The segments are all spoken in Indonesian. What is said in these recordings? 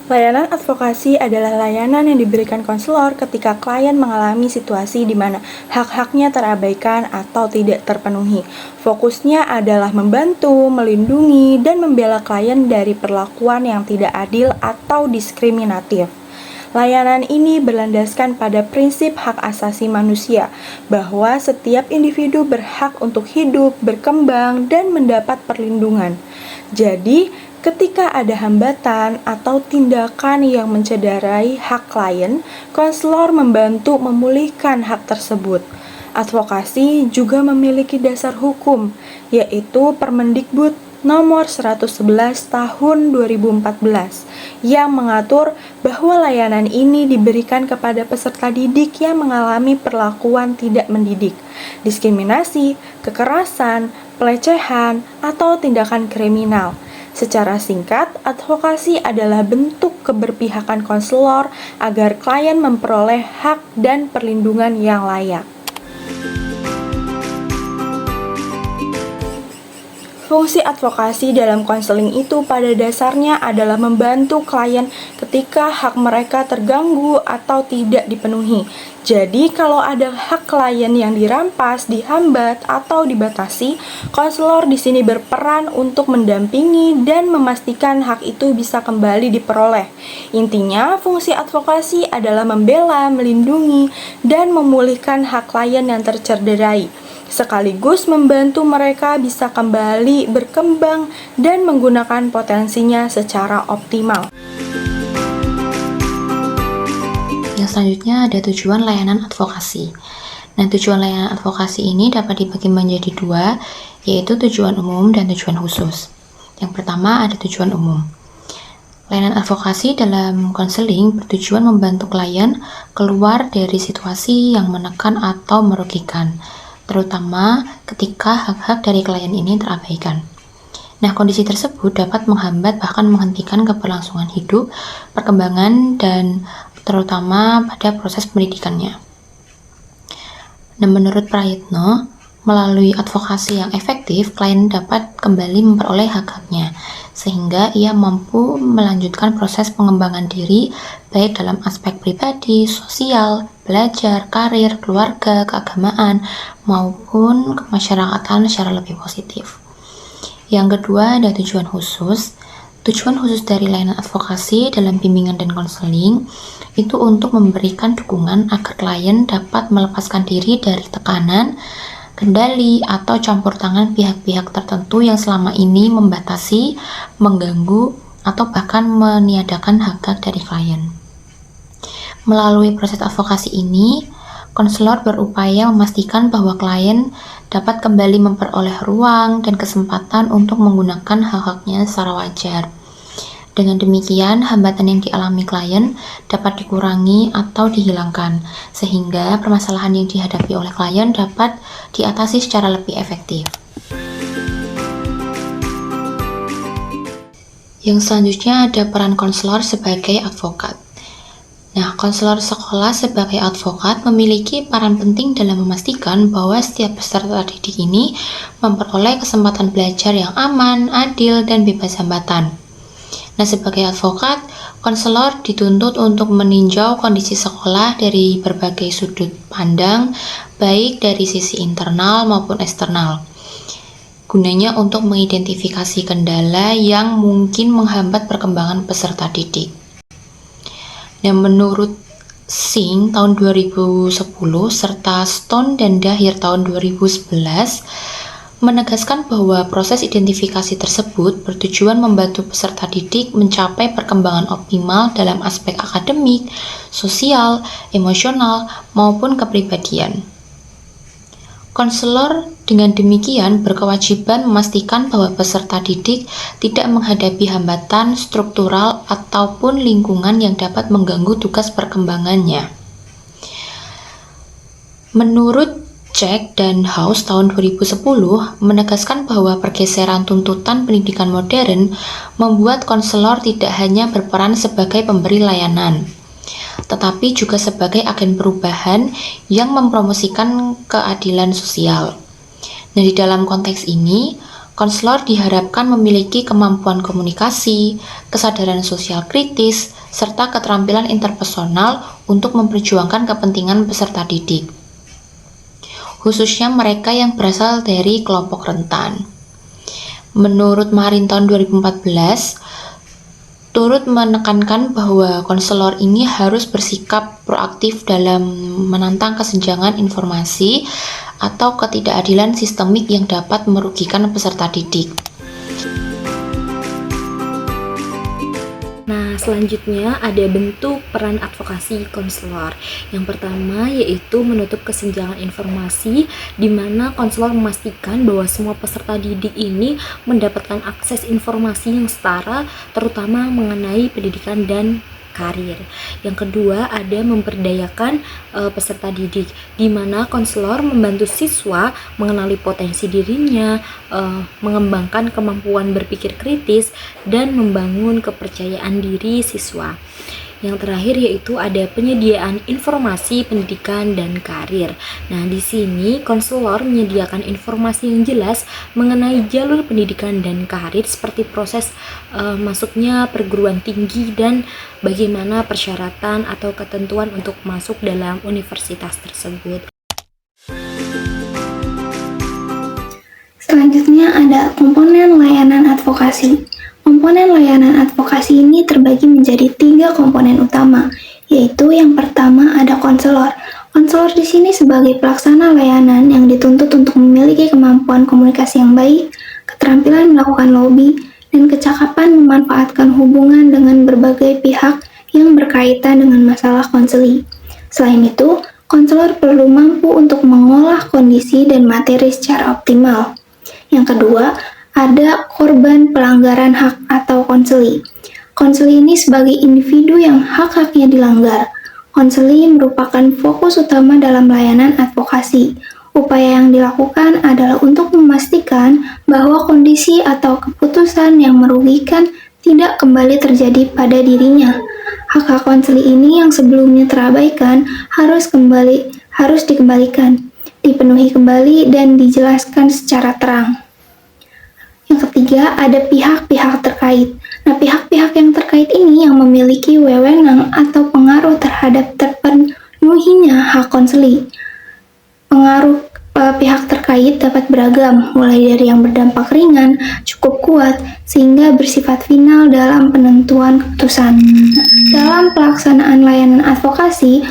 Layanan advokasi adalah layanan yang diberikan konselor ketika klien mengalami situasi di mana hak-haknya terabaikan atau tidak terpenuhi. Fokusnya adalah membantu, melindungi, dan membela klien dari perlakuan yang tidak adil atau diskriminatif. Layanan ini berlandaskan pada prinsip hak asasi manusia, bahwa setiap individu berhak untuk hidup, berkembang, dan mendapat perlindungan. Jadi, ketika ada hambatan atau tindakan yang mencederai hak klien, konselor membantu memulihkan hak tersebut. Advokasi juga memiliki dasar hukum, yaitu Permendikbud Nomor 111 Tahun 2014 yang mengatur bahwa layanan ini diberikan kepada peserta didik yang mengalami perlakuan tidak mendidik, diskriminasi, kekerasan, pelecehan, atau tindakan kriminal. Secara singkat, advokasi adalah bentuk keberpihakan konselor agar klien memperoleh hak dan perlindungan yang layak. Fungsi advokasi dalam konseling itu pada dasarnya adalah membantu klien ketika hak mereka terganggu atau tidak dipenuhi. Jadi, kalau ada hak klien yang dirampas, dihambat, atau dibatasi, konselor di sini berperan untuk mendampingi dan memastikan hak itu bisa kembali diperoleh. Intinya, fungsi advokasi adalah membela, melindungi, dan memulihkan hak klien yang tercederai, sekaligus membantu mereka bisa kembali berkembang dan menggunakan potensinya secara optimal. Yang selanjutnya ada tujuan layanan advokasi. Nah, tujuan layanan advokasi ini dapat dibagi menjadi dua, yaitu tujuan umum dan tujuan khusus. Yang pertama ada tujuan umum. Layanan advokasi dalam konseling bertujuan membantu klien keluar dari situasi yang menekan atau merugikan, terutama ketika hak-hak dari klien ini terabaikan. Nah, kondisi tersebut dapat menghambat bahkan menghentikan keberlangsungan hidup, perkembangan, dan terutama pada proses pendidikannya. Nah, menurut Prayitno, melalui advokasi yang efektif, klien dapat kembali memperoleh hak-haknya, sehingga ia mampu melanjutkan proses pengembangan diri, baik dalam aspek pribadi, sosial, belajar, karir, keluarga, keagamaan, maupun kemasyarakatan secara lebih positif. Yang kedua ada tujuan khusus. Tujuan khusus dari layanan advokasi dalam bimbingan dan konseling itu untuk memberikan dukungan agar klien dapat melepaskan diri dari tekanan, kendali, atau campur tangan pihak-pihak tertentu yang selama ini membatasi, mengganggu, atau bahkan meniadakan hak-hak dari klien. Melalui proses advokasi ini, konselor berupaya memastikan bahwa klien dapat kembali memperoleh ruang dan kesempatan untuk menggunakan hak-haknya secara wajar. Dengan demikian, hambatan yang dialami klien dapat dikurangi atau dihilangkan, sehingga permasalahan yang dihadapi oleh klien dapat diatasi secara lebih efektif. Yang selanjutnya ada peran konselor sebagai advokat. Nah, konselor sekolah sebagai advokat memiliki peran penting dalam memastikan bahwa setiap peserta didik ini memperoleh kesempatan belajar yang aman, adil, dan bebas hambatan. Nah, sebagai advokat, konselor dituntut untuk meninjau kondisi sekolah dari berbagai sudut pandang, baik dari sisi internal maupun eksternal, gunanya untuk mengidentifikasi kendala yang mungkin menghambat perkembangan peserta didik. Nah, menurut Singh tahun 2010 serta Stone dan Dahir tahun 2011 menegaskan bahwa proses identifikasi tersebut bertujuan membantu peserta didik mencapai perkembangan optimal dalam aspek akademik, sosial, emosional, maupun kepribadian. Konselor dengan demikian berkewajiban memastikan bahwa peserta didik tidak menghadapi hambatan struktural ataupun lingkungan yang dapat mengganggu tugas perkembangannya. Menurut Jack dan House tahun 2010 menegaskan bahwa pergeseran tuntutan pendidikan modern membuat konselor tidak hanya berperan sebagai pemberi layanan, tetapi juga sebagai agen perubahan yang mempromosikan keadilan sosial. Nah, di dalam konteks ini, Konselor diharapkan memiliki kemampuan komunikasi, kesadaran sosial kritis, serta keterampilan interpersonal untuk memperjuangkan kepentingan peserta didik, khususnya mereka yang berasal dari kelompok rentan. Menurut Marin tahun 2014, turut menekankan bahwa konselor ini harus bersikap proaktif dalam menantang kesenjangan informasi atau ketidakadilan sistemik yang dapat merugikan peserta didik. Nah, selanjutnya ada bentuk peran advokasi konselor. Yang pertama yaitu menutup kesenjangan informasi, di mana konselor memastikan bahwa semua peserta didik ini mendapatkan akses informasi yang setara, terutama mengenai pendidikan dan karir. Yang kedua ada memberdayakan peserta didik, di mana konselor membantu siswa mengenali potensi dirinya, mengembangkan kemampuan berpikir kritis, dan membangun kepercayaan diri siswa. Yang terakhir yaitu ada penyediaan informasi pendidikan dan karir. Nah, di sini konselor menyediakan informasi yang jelas mengenai jalur pendidikan dan karir seperti proses masuknya perguruan tinggi dan bagaimana persyaratan atau ketentuan untuk masuk dalam universitas tersebut. Selanjutnya ada komponen layanan advokasi. Komponen layanan advokasi ini terbagi menjadi 3 komponen utama, yaitu yang pertama ada konselor. Konselor di sini sebagai pelaksana layanan yang dituntut untuk memiliki kemampuan komunikasi yang baik, keterampilan melakukan lobby, dan kecakapan memanfaatkan hubungan dengan berbagai pihak yang berkaitan dengan masalah konseli. Selain itu, konselor perlu mampu untuk mengolah kondisi dan materi secara optimal. Yang kedua, ada korban pelanggaran hak atau konseli. Konseli ini sebagai individu yang hak-haknya dilanggar. Konseli merupakan fokus utama dalam layanan advokasi. Upaya yang dilakukan adalah untuk memastikan bahwa kondisi atau keputusan yang merugikan tidak kembali terjadi pada dirinya. Hak-hak konseli ini yang sebelumnya terabaikan harus dikembalikan, dipenuhi kembali, dan dijelaskan secara terang. Yang ketiga, ada pihak-pihak terkait. Nah, pihak-pihak yang terkait ini yang memiliki wewenang atau pengaruh terhadap terpenuhinya hak konseli. Pengaruh pihak terkait dapat beragam, mulai dari yang berdampak ringan, cukup kuat, sehingga bersifat final dalam penentuan keputusan. Dalam pelaksanaan layanan advokasi,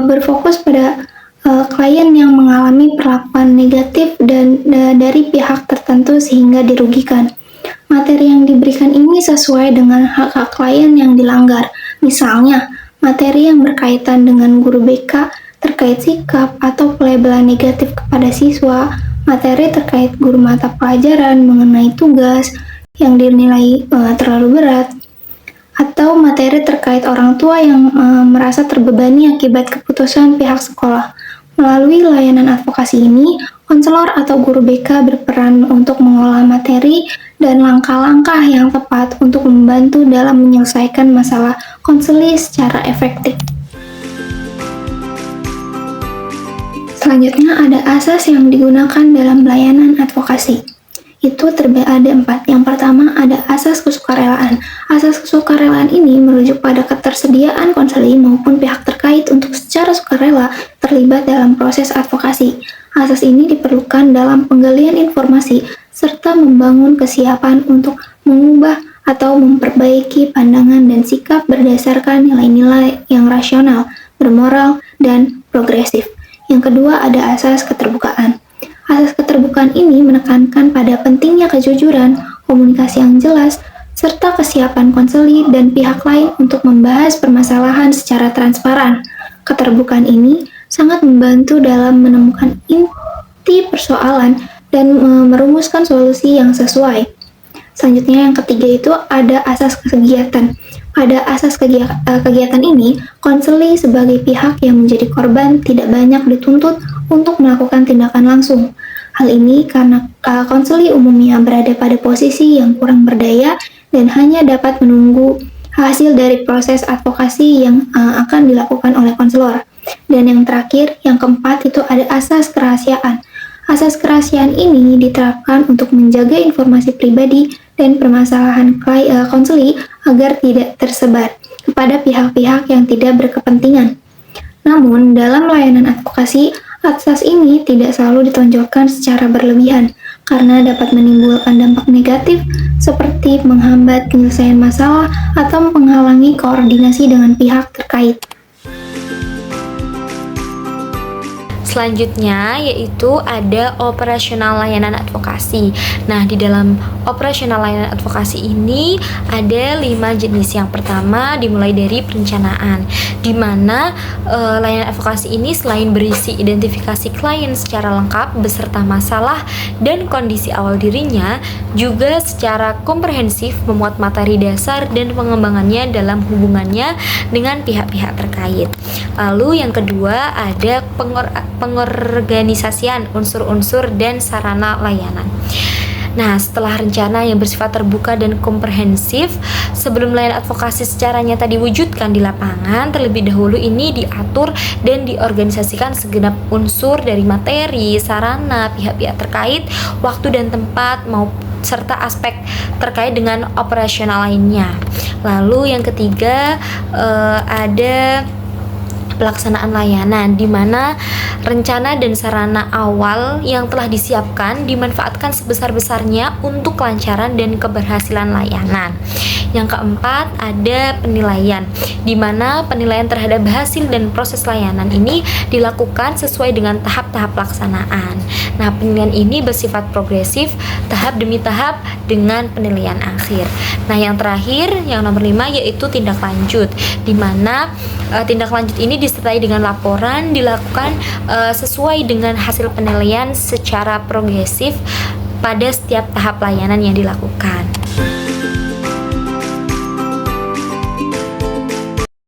berfokus pada klien yang mengalami perlakuan negatif dan dari pihak tertentu sehingga dirugikan. Materi yang diberikan ini sesuai dengan hak-hak klien yang dilanggar. Misalnya, materi yang berkaitan dengan guru BK terkait sikap atau pelabelan negatif kepada siswa, materi terkait guru mata pelajaran mengenai tugas yang dinilai terlalu berat, atau materi terkait orang tua yang merasa terbebani akibat keputusan pihak sekolah. Melalui layanan advokasi ini, konselor atau guru BK berperan untuk mengolah materi dan langkah-langkah yang tepat untuk membantu dalam menyelesaikan masalah konseli secara efektif. Selanjutnya ada asas yang digunakan dalam layanan advokasi. Itu ada 4. Yang pertama ada asas kesukarelaan. Asas kesukarelaan ini merujuk pada ketersediaan konseli maupun pihak terkait untuk secara sukarela terlibat dalam proses advokasi. Asas ini diperlukan dalam penggalian informasi serta membangun kesiapan untuk mengubah atau memperbaiki pandangan dan sikap berdasarkan nilai-nilai yang rasional, bermoral, dan progresif. Yang kedua ada asas keterbukaan. Asas keterbukaan ini menekankan pada pentingnya kejujuran, komunikasi yang jelas, serta kesiapan konseli dan pihak lain untuk membahas permasalahan secara transparan. Keterbukaan ini sangat membantu dalam menemukan inti persoalan dan merumuskan solusi yang sesuai. Selanjutnya yang ketiga itu ada asas kegiatan. Pada asas kegiatan ini, konseli sebagai pihak yang menjadi korban tidak banyak dituntut untuk melakukan tindakan langsung. Hal ini karena konseli umumnya berada pada posisi yang kurang berdaya dan hanya dapat menunggu hasil dari proses advokasi yang akan dilakukan oleh konselor. Dan yang terakhir, yang keempat itu ada asas kerahasiaan. Asas kerahasiaan ini diterapkan untuk menjaga informasi pribadi dan permasalahan konseli agar tidak tersebar kepada pihak-pihak yang tidak berkepentingan. Namun, dalam layanan advokasi, asas ini tidak selalu ditonjolkan secara berlebihan karena dapat menimbulkan dampak negatif seperti menghambat penyelesaian masalah atau menghalangi koordinasi dengan pihak terkait. Selanjutnya yaitu ada operasional layanan advokasi. Nah, di dalam operasional layanan advokasi ini ada 5 jenis. Yang pertama dimulai dari perencanaan, di mana layanan advokasi ini selain berisi identifikasi klien secara lengkap beserta masalah dan kondisi awal dirinya, juga secara komprehensif memuat materi dasar dan pengembangannya dalam hubungannya dengan pihak-pihak terkait. Lalu yang kedua ada pengorganisasian unsur-unsur dan sarana layanan. Nah, setelah rencana yang bersifat terbuka dan komprehensif, sebelum layanan advokasi secara nyata diwujudkan di lapangan, terlebih dahulu ini diatur dan diorganisasikan segenap unsur dari materi, sarana, pihak-pihak terkait, waktu dan tempat, serta aspek terkait dengan operasional lainnya. Lalu yang ketiga ada pelaksanaan layanan, di mana rencana dan sarana awal yang telah disiapkan dimanfaatkan sebesar-besarnya untuk kelancaran dan keberhasilan layanan. Yang keempat ada penilaian, di mana penilaian terhadap hasil dan proses layanan ini dilakukan sesuai dengan tahap-tahap pelaksanaan. Nah, penilaian ini bersifat progresif, tahap demi tahap dengan penilaian akhir. Nah, yang terakhir, yang nomor 5 yaitu tindak lanjut, di mana tindak lanjut ini disertai dengan laporan dilakukan sesuai dengan hasil penilaian secara progresif pada setiap tahap layanan yang dilakukan.